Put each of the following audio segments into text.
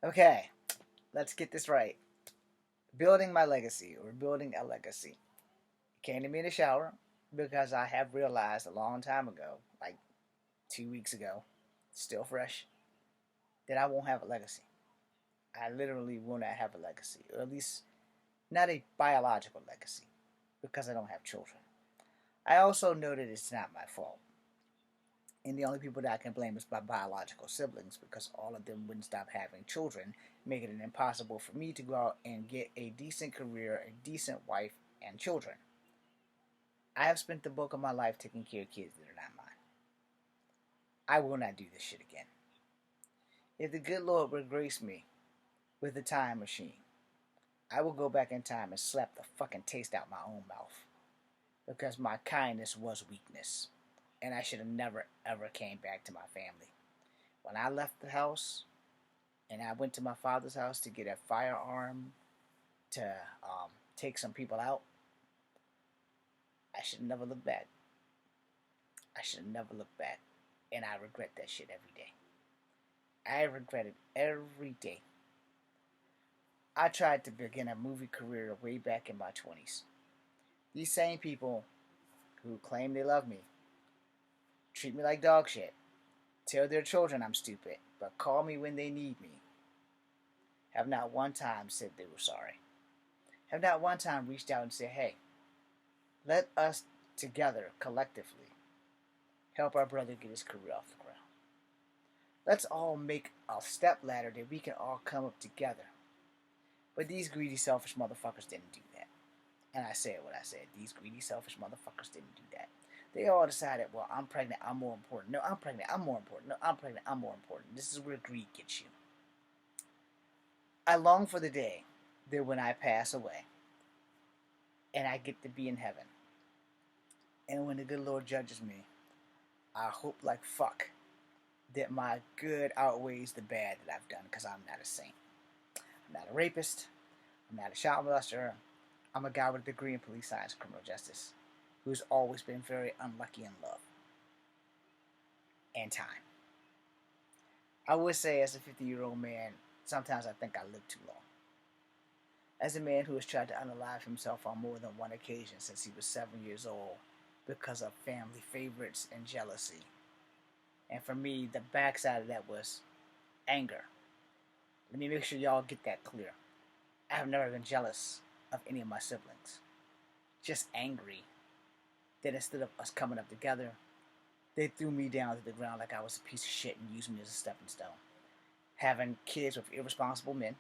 Okay, let's get this right. Building my legacy or building a legacy. It came to me in the shower because I have realized a long time ago, like 2 weeks ago, still fresh, that I won't have a legacy. I literally will not have a legacy, or at least not a biological legacy, because I don't have children. I also know that it's not my fault. And the only people that I can blame is my biological siblings because all of them wouldn't stop having children, making it impossible for me to go out and get a decent career, a decent wife, and children. I have spent the bulk of my life taking care of kids that are not mine. I will not do this shit again. If the good Lord would grace me with a time machine, I will go back in time and slap the fucking taste out my own mouth. Because my kindness was weakness. And I should have never ever came back to my family. When I left the house and I went to my father's house to get a firearm to take some people out, I should have never looked back. I should have never looked back. And I regret that shit every day. I regret it every day. I tried to begin a movie career way back in my 20s. These same people who claim they love me treat me like dog shit, tell their children I'm stupid, but call me when they need me, have not one time said they were sorry. Have not one time reached out and said, hey, let us together, collectively, help our brother get his career off the ground. Let's all make a step ladder that we can all come up together. But these greedy, selfish motherfuckers didn't do that. And I said what I said. These greedy, selfish motherfuckers didn't do that. They all decided, well, I'm pregnant, I'm more important. No, I'm pregnant, I'm more important. No, I'm pregnant, I'm more important. This is where greed gets you. I long for the day that when I pass away and I get to be in heaven, and when the good Lord judges me, I hope like fuck that my good outweighs the bad that I've done, because I'm not a saint. I'm not a rapist. I'm not a child molester. I'm a guy with a degree in police science and criminal justice who's always been very unlucky in love and time. I would say, as a 50-year-old man, sometimes I think I live too long. As a man who has tried to unalive himself on more than one occasion since he was 7 years old because of family favorites and jealousy. And for me, the backside of that was anger. Let me make sure y'all get that clear. I have never been jealous of any of my siblings. Just angry that instead of us coming up together, they threw me down to the ground like I was a piece of shit and used me as a stepping stone. Having kids with irresponsible men,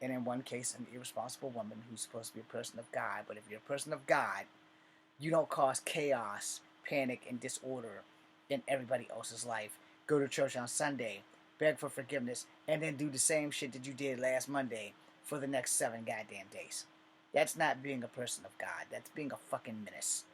and in one case, an irresponsible woman who's supposed to be a person of God. But if you're a person of God, you don't cause chaos, panic, and disorder in everybody else's life. Go to church on Sunday, beg for forgiveness, and then do the same shit that you did last Monday for the next 7 goddamn days. That's not being a person of God. That's being a fucking menace.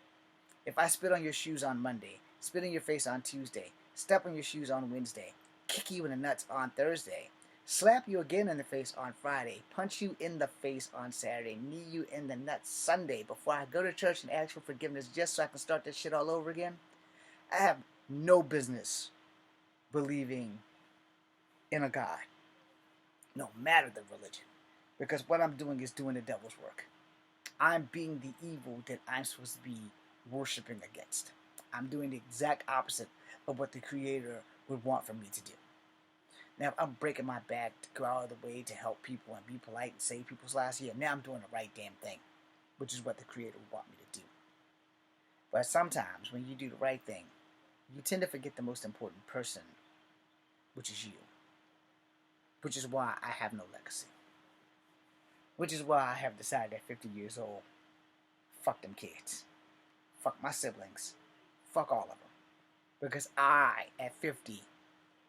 If I spit on your shoes on Monday, spit in your face on Tuesday, step on your shoes on Wednesday, kick you in the nuts on Thursday, slap you again in the face on Friday, punch you in the face on Saturday, knee you in the nuts Sunday before I go to church and ask for forgiveness just so I can start this shit all over again, I have no business believing in a God, no matter the religion, because what I'm doing is doing the devil's work. I'm being the evil that I'm supposed to be worshiping against. I'm doing the exact opposite of what the Creator would want for me to do. Now, if I'm breaking my back to go out of the way to help people and be polite and save people's lives, yeah, now I'm doing the right damn thing, which is what the Creator would want me to do. But sometimes when you do the right thing, you tend to forget the most important person, which is you. Which is why I have no legacy. Which is why I have decided at 50 years old, fuck them kids. Fuck my siblings. Fuck all of them. Because I, at 50,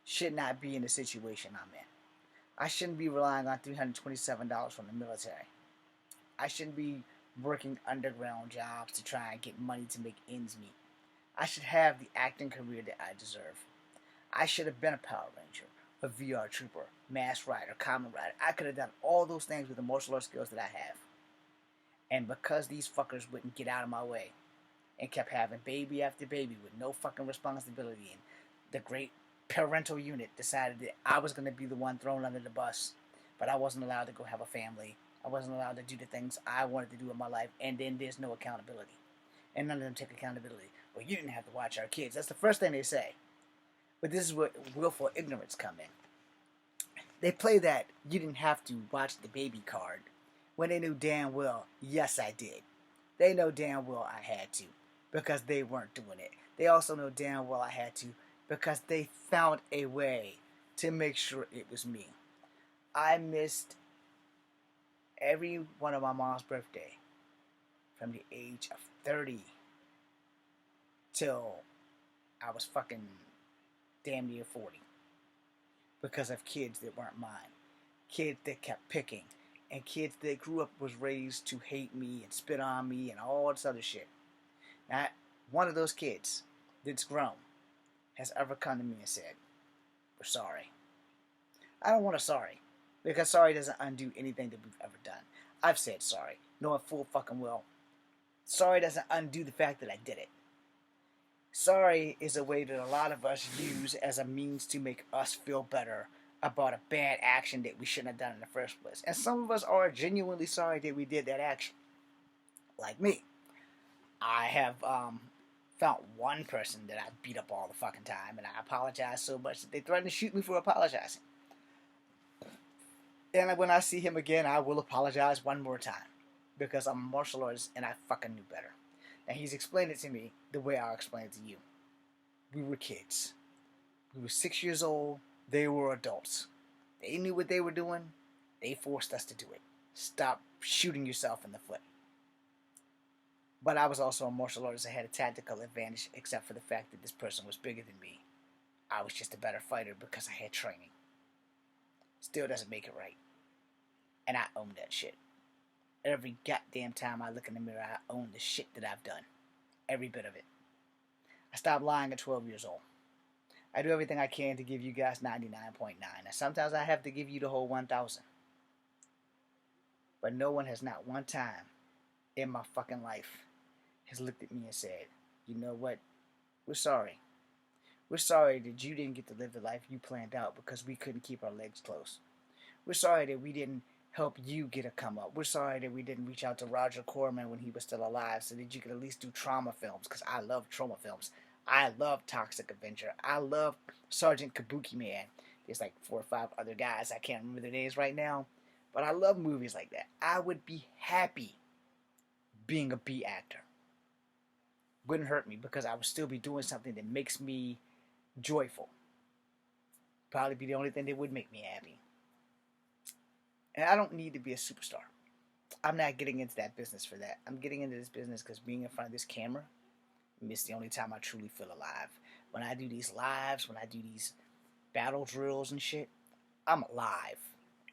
should not be in the situation I'm in. I shouldn't be relying on $327 from the military. I shouldn't be working underground jobs to try and get money to make ends meet. I should have the acting career that I deserve. I should have been a Power Ranger, a VR trooper, mass rider, common rider. I could have done all those things with the martial arts skills that I have. And because these fuckers wouldn't get out of my way and kept having baby after baby with no fucking responsibility and the great parental unit decided that I was going to be the one thrown under the bus, but I wasn't allowed to go have a family. I wasn't allowed to do the things I wanted to do in my life, and then there's no accountability. And none of them take accountability. Well, you didn't have to watch our kids. That's the first thing they say. But this is where willful ignorance come in. They play that you didn't have to watch the baby card when they knew damn well, yes, I did. They know damn well I had to because they weren't doing it. They also know damn well I had to because they found a way to make sure it was me. I missed every one of my mom's birthday from the age of 30 till I was fucking damn near 40 because of kids that weren't mine, kids that kept picking, and kids that grew up was raised to hate me and spit on me and all this other shit. Not one of those kids that's grown has ever come to me and said, we're sorry. I don't want a sorry, because sorry doesn't undo anything that we've ever done. I've said sorry, knowing full fucking well. Sorry doesn't undo the fact that I did it. Sorry is a way that a lot of us use as a means to make us feel better about a bad action that we shouldn't have done in the first place. And some of us are genuinely sorry that we did that action. Like me. I have found one person that I beat up all the fucking time, and I apologize so much that they threatened to shoot me for apologizing. And when I see him again, I will apologize one more time. Because I'm a martial artist and I fucking knew better. And he's explained it to me the way I'll explain it to you. We were kids. We were 6 years old. They were adults. They knew what they were doing. They forced us to do it. Stop shooting yourself in the foot. But I was also a martial artist. I had a tactical advantage, except for the fact that this person was bigger than me. I was just a better fighter because I had training. Still doesn't make it right. And I own that shit. Every goddamn time I look in the mirror, I own the shit that I've done. Every bit of it. I stopped lying at 12 years old. I do everything I can to give you guys 99.9. And sometimes I have to give you the whole 1,000. But no one has not one time in my fucking life has looked at me and said, you know what? We're sorry. We're sorry that you didn't get to live the life you planned out because we couldn't keep our legs closed. We're sorry that we didn't help you get a come up. We're sorry that we didn't reach out to Roger Corman when he was still alive so that you could at least do trauma films, because I love trauma films. I love Toxic Avenger. I love Sergeant Kabuki Man. There's like 4 or 5 other guys. I can't remember their names right now. But I love movies like that. I would be happy being a B actor. Wouldn't hurt me because I would still be doing something that makes me joyful. Probably be the only thing that would make me happy. And I don't need to be a superstar. I'm not getting into that business for that. I'm getting into this business because being in front of this camera is the only time I truly feel alive. When I do these lives, when I do these battle drills and shit, I'm alive.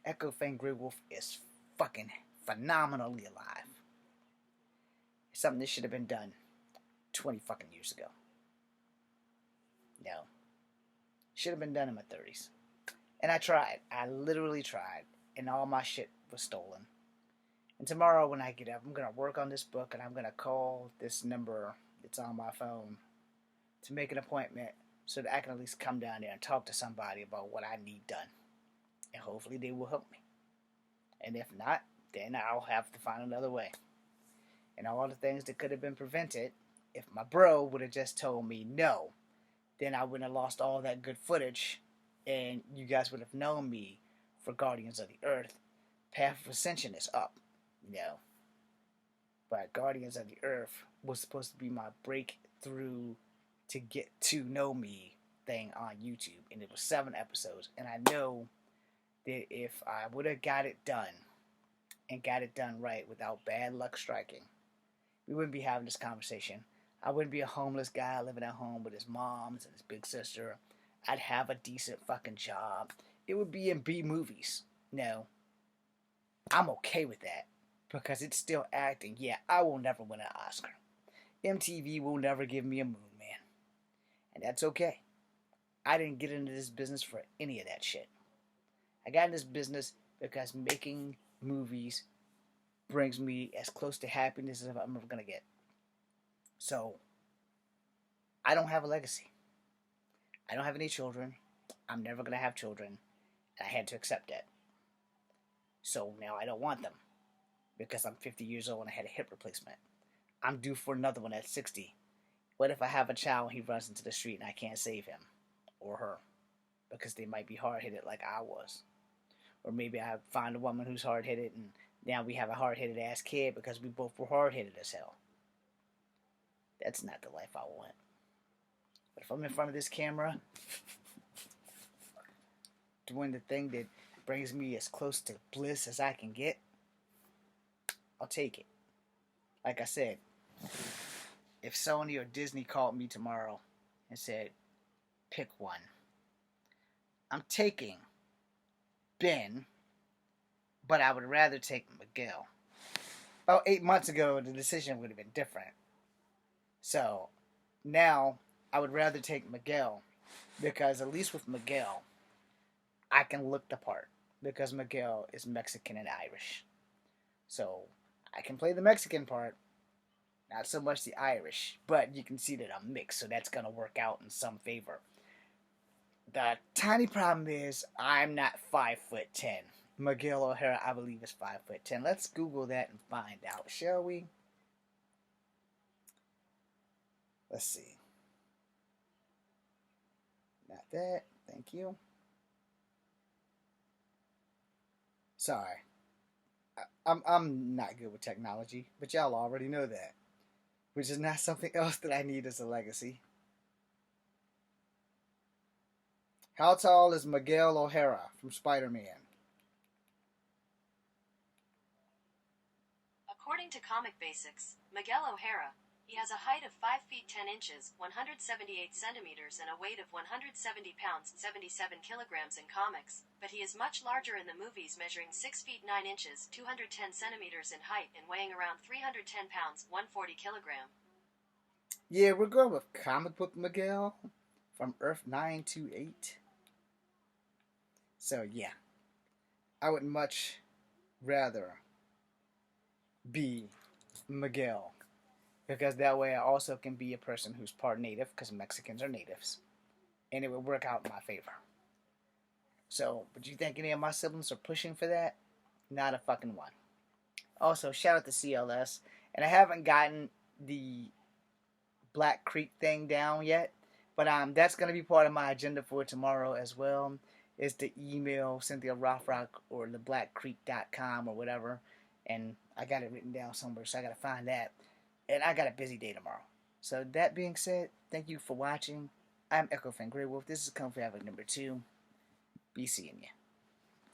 Echo Fang Grey Wolf is fucking phenomenally alive. It's something that should have been done 20 fucking years ago. No. Should have been done in my 30s. And I tried. I literally tried. And all my shit was stolen. And tomorrow when I get up, I'm going to work on this book and I'm going to call this number that's on my phone to make an appointment so that I can at least come down there and talk to somebody about what I need done. And hopefully they will help me. And if not, then I'll have to find another way. And all the things that could have been prevented, if my bro would have just told me no, then I wouldn't have lost all that good footage and you guys would have known me for Guardians of the Earth. Path of Ascension is up, you know. But Guardians of the Earth was supposed to be my breakthrough to get to know me thing on YouTube. And it was 7 episodes. And I know that if I would have got it done and got it done right without bad luck striking, we wouldn't be having this conversation. I wouldn't be a homeless guy living at home with his moms and his big sister. I'd have a decent fucking job. It would be in B movies. No. I'm okay with that. Because it's still acting. Yeah, I will never win an Oscar. MTV will never give me a Moon Man. And that's okay. I didn't get into this business for any of that shit. I got in this business because making movies brings me as close to happiness as I'm ever going to get. So, I don't have a legacy. I don't have any children. I'm never going to have children. And I had to accept that. So now I don't want them because I'm 50 years old and I had a hip replacement. I'm due for another one at 60. What if I have a child and he runs into the street and I can't save him or her because they might be hard headed like I was? Or maybe I find a woman who's hard headed and now we have a hard headed ass kid because we both were hard headed as hell. That's not the life I want. But if I'm in front of this camera, doing the thing that brings me as close to bliss as I can get, I'll take it. Like I said, if Sony or Disney called me tomorrow and said, pick one, I'm taking Ben, but I would rather take Miguel. About 8 months ago, the decision would have been different. So now I would rather take Miguel because at least with Miguel, I can look the part because Miguel is Mexican and Irish. So I can play the Mexican part, not so much the Irish, but you can see that I'm mixed, so that's going to work out in some favor. The tiny problem is I'm not 5'10". Miguel O'Hara, I believe, is 5'10". Let's Google that and find out, shall we? Let's see. Not that. Thank you. Sorry. I'm not good with technology, but y'all already know that. Which is not something else that I need as a legacy. How tall is Miguel O'Hara from Spider-Man? According to Comic Basics, Miguel O'Hara, he has a height of 5 feet 10 inches, 178 centimeters and a weight of 170 pounds, 77 kilograms in comics, but he is much larger in the movies, measuring 6 feet 9 inches, 210 centimeters in height and weighing around 310 pounds, 140 kilogram. Yeah, we're going with Comic Book Miguel from Earth 928. So yeah, I would much rather be Miguel because that way I also can be a person who's part native because Mexicans are natives, and it would work out in my favor. So, but you think any of my siblings are pushing for that? Not a fucking one. Also, shout out to CLS, and I haven't gotten the Black Creek thing down yet, but that's gonna be part of my agenda for tomorrow as well. Is to email Cynthia Rothrock or theblackcreek.com or whatever, and I got it written down somewhere, so I gotta find that. And I got a busy day tomorrow. So that being said, thank you for watching. I'm Echo Fan Grey Wolf. This is Comfy Havoc number 2. Be seeing you.